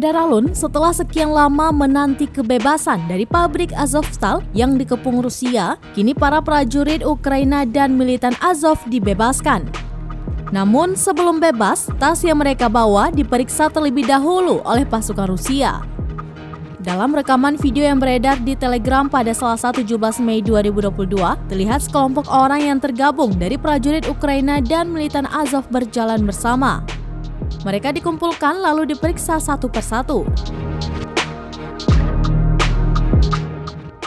beredar alun setelah sekian lama menanti kebebasan dari pabrik Azovstal yang dikepung Rusia, kini para prajurit Ukraina dan militan Azov dibebaskan. Namun sebelum bebas, tas yang mereka bawa diperiksa terlebih dahulu oleh pasukan Rusia. Dalam rekaman video yang beredar di Telegram pada Selasa 17 Mei 2022, terlihat sekelompok orang yang tergabung dari prajurit Ukraina dan militan Azov berjalan bersama. Mereka dikumpulkan lalu diperiksa satu persatu.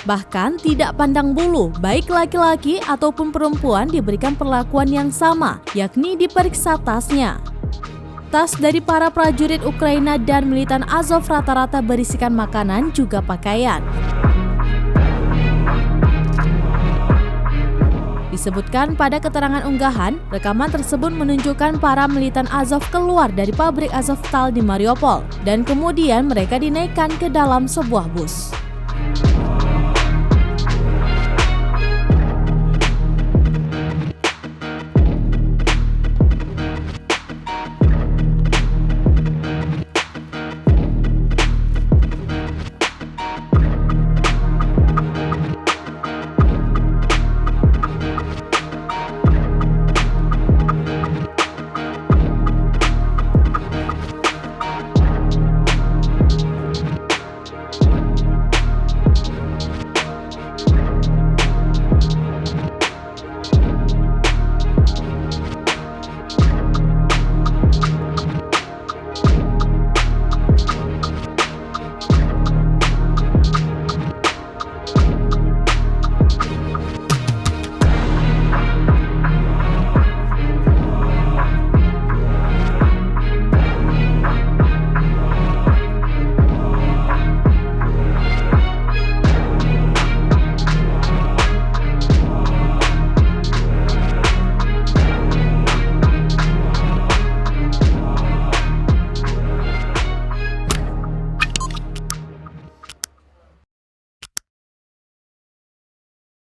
Bahkan tidak pandang bulu, baik laki-laki ataupun perempuan diberikan perlakuan yang sama, yakni diperiksa tasnya. Tas dari para prajurit Ukraina dan militan Azov rata-rata berisikan makanan juga pakaian. Disebutkan pada keterangan unggahan, rekaman tersebut menunjukkan para militan Azov keluar dari pabrik Azovstal di Mariupol dan kemudian mereka dinaikkan ke dalam sebuah bus.